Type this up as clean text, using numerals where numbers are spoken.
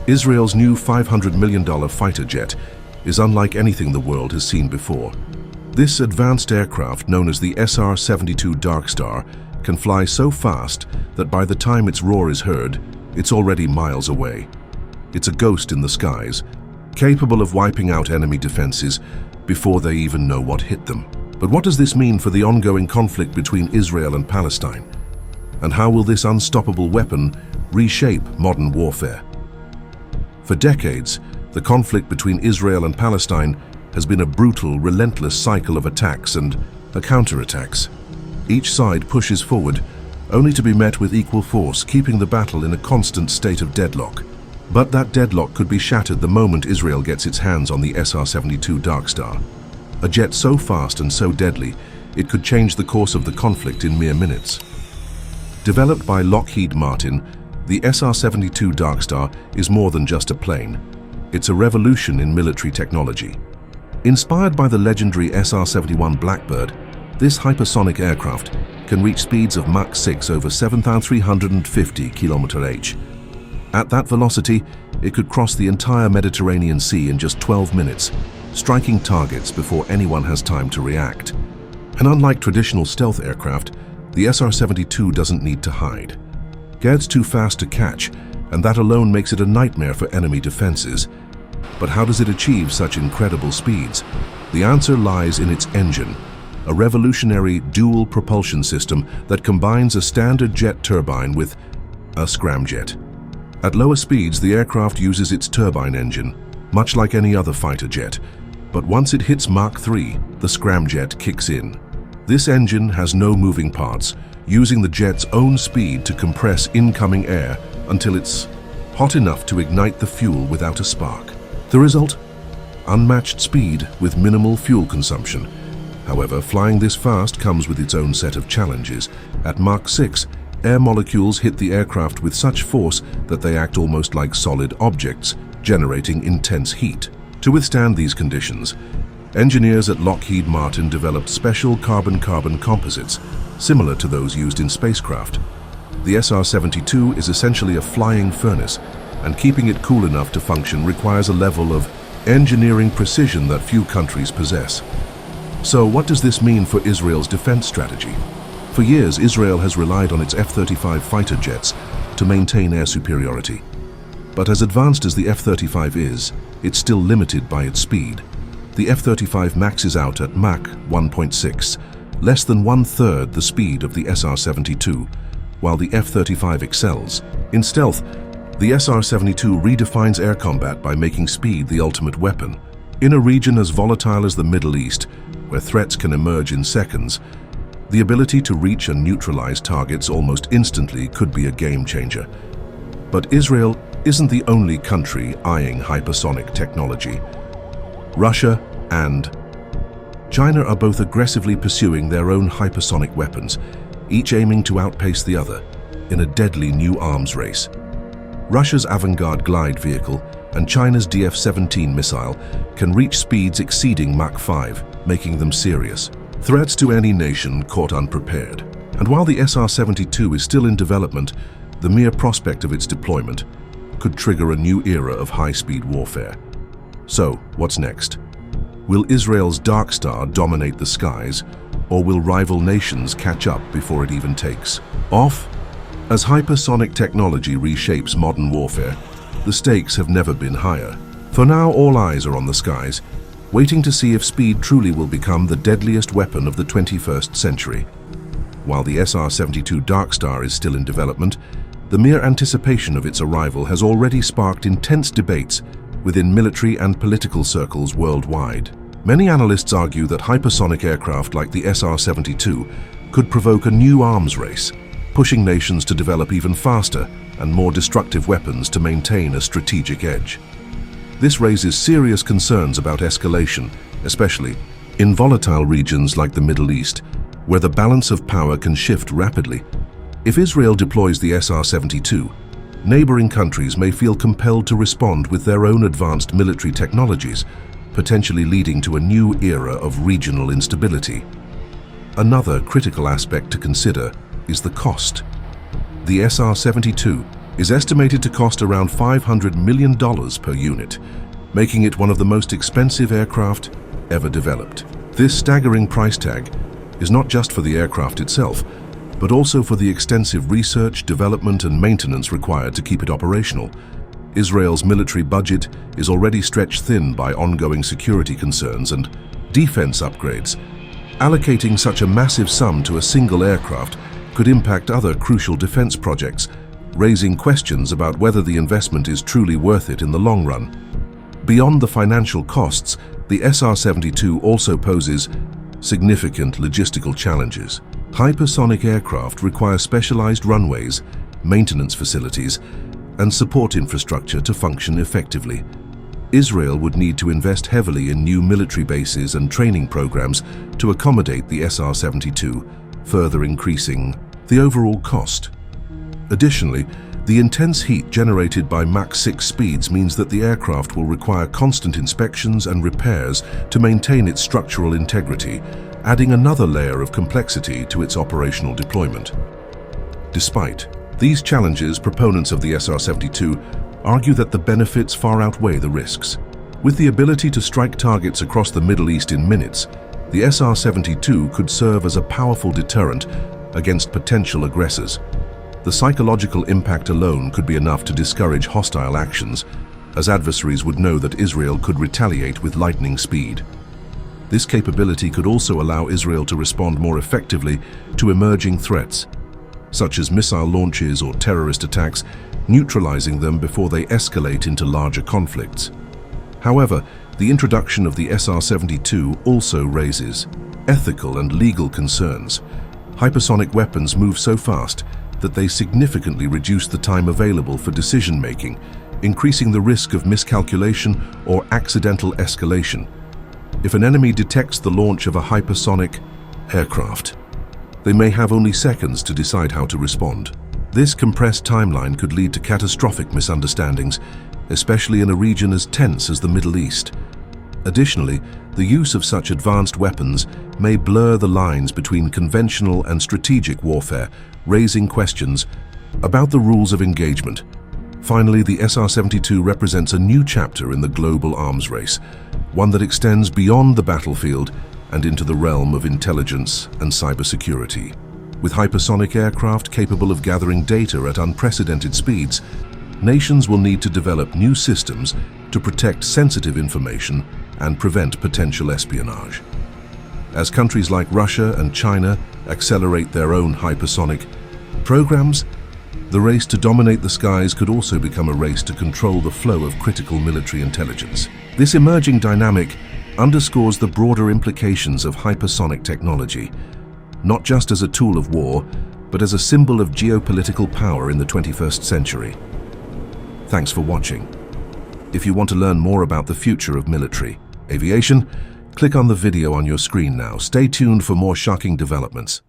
Israel's new $500 million fighter jet is unlike anything the world has seen before. This advanced aircraft, known as the SR72 Darkstar, can fly so fast that by the time its roar is heard, it's already miles away. It's a ghost in the skies, capable of wiping out enemy defenses before they even know what hit them. But what does this mean for the ongoing conflict between Israel and Palestine? And how will this unstoppable weapon reshape modern warfare? For decades, the conflict between Israel and Palestine has been a brutal, relentless cycle of attacks and counterattacks. Each side pushes forward, only to be met with equal force, keeping the battle in a constant state of deadlock. But that deadlock could be shattered the moment Israel gets its hands on the SR72 Darkstar. A jet so fast and so deadly, it could change the course of the conflict in mere minutes. Developed by Lockheed Martin, the SR72 Darkstar is more than just a plane. It's a revolution in military technology. Inspired by the legendary SR-71 Blackbird, this hypersonic aircraft can reach speeds of Mach 6 over 7,350 km/h. At that velocity, it could cross the entire Mediterranean Sea in just 12 minutes, striking targets before anyone has time to react. And unlike traditional stealth aircraft, the SR-72 doesn't need to hide. It's too fast to catch, and that alone makes it a nightmare for enemy defenses. But how does it achieve such incredible speeds? The answer lies in its engine, a revolutionary dual propulsion system that combines a standard jet turbine with a scramjet. At lower speeds, the aircraft uses its turbine engine, much like any other fighter jet. But once it hits Mach 3, the scramjet kicks in. This engine has no moving parts, using the jet's own speed to compress incoming air until it's hot enough to ignite the fuel without a spark. The result? Unmatched speed with minimal fuel consumption. However, flying this fast comes with its own set of challenges. At Mach 6, air molecules hit the aircraft with such force that they act almost like solid objects, generating intense heat. To withstand these conditions, engineers at Lockheed Martin developed special carbon-carbon composites, similar to those used in spacecraft. The SR-72 is essentially a flying furnace, and keeping it cool enough to function requires a level of engineering precision that few countries possess. So what does this mean for Israel's defense strategy? For years, Israel has relied on its F-35 fighter jets to maintain air superiority. But as advanced as the F-35 is, it's still limited by its speed. The F-35 maxes out at Mach 1.6, less than one-third the speed of the SR-72, while the F-35 excels. In stealth, the SR-72 redefines air combat by making speed the ultimate weapon. In a region as volatile as the Middle East, where threats can emerge in seconds, the ability to reach and neutralize targets almost instantly could be a game-changer. But Israel isn't the only country eyeing hypersonic technology. Russia and China are both aggressively pursuing their own hypersonic weapons, each aiming to outpace the other in a deadly new arms race. Russia's Avangard glide vehicle and China's DF-17 missile can reach speeds exceeding Mach 5, making them serious threats to any nation caught unprepared. And while the SR-72 is still in development, the mere prospect of its deployment could trigger a new era of high-speed warfare. So, what's next? Will Israel's Darkstar dominate the skies, or will rival nations catch up before it even takes off? As hypersonic technology reshapes modern warfare, the stakes have never been higher. For now, all eyes are on the skies, waiting to see if speed truly will become the deadliest weapon of the 21st century. While the SR-72 Darkstar is still in development, the mere anticipation of its arrival has already sparked intense debates within military and political circles worldwide. Many analysts argue that hypersonic aircraft like the SR-72 could provoke a new arms race, pushing nations to develop even faster and more destructive weapons to maintain a strategic edge. This raises serious concerns about escalation, especially in volatile regions like the Middle East, where the balance of power can shift rapidly. If Israel deploys the SR-72, neighboring countries may feel compelled to respond with their own advanced military technologies, potentially leading to a new era of regional instability. Another critical aspect to consider is the cost. The SR-72, is estimated to cost around $500 million per unit, making it one of the most expensive aircraft ever developed. This staggering price tag is not just for the aircraft itself, but also for the extensive research, development, and maintenance required to keep it operational. Israel's military budget is already stretched thin by ongoing security concerns and defense upgrades. Allocating such a massive sum to a single aircraft could impact other crucial defense projects, raising questions about whether the investment is truly worth it in the long run. Beyond the financial costs, the SR72 also poses significant logistical challenges. Hypersonic aircraft require specialized runways, maintenance facilities, and support infrastructure to function effectively. Israel would need to invest heavily in new military bases and training programs to accommodate the SR72, further increasing the overall cost. Additionally, the intense heat generated by Mach 6 speeds means that the aircraft will require constant inspections and repairs to maintain its structural integrity, adding another layer of complexity to its operational deployment. Despite these challenges, proponents of the SR72 argue that the benefits far outweigh the risks. With the ability to strike targets across the Middle East in minutes, the SR72 could serve as a powerful deterrent against potential aggressors. The psychological impact alone could be enough to discourage hostile actions, as adversaries would know that Israel could retaliate with lightning speed. This capability could also allow Israel to respond more effectively to emerging threats, such as missile launches or terrorist attacks, neutralizing them before they escalate into larger conflicts. However, the introduction of the SR72 also raises ethical and legal concerns. Hypersonic weapons move so fast that they significantly reduce the time available for decision-making, increasing the risk of miscalculation or accidental escalation. If an enemy detects the launch of a hypersonic aircraft, they may have only seconds to decide how to respond. This compressed timeline could lead to catastrophic misunderstandings, especially in a region as tense as the Middle East. Additionally, the use of such advanced weapons may blur the lines between conventional and strategic warfare, raising questions about the rules of engagement. Finally, the SR72 represents a new chapter in the global arms race, one that extends beyond the battlefield and into the realm of intelligence and cybersecurity. With hypersonic aircraft capable of gathering data at unprecedented speeds, nations will need to develop new systems to protect sensitive information and prevent potential espionage. As countries like Russia and China accelerate their own hypersonic programs, the race to dominate the skies could also become a race to control the flow of critical military intelligence. This emerging dynamic underscores the broader implications of hypersonic technology, not just as a tool of war, but as a symbol of geopolitical power in the 21st century. Thanks for watching. If you want to learn more about the future of military aviation, click on the video on your screen now. Stay tuned for more shocking developments.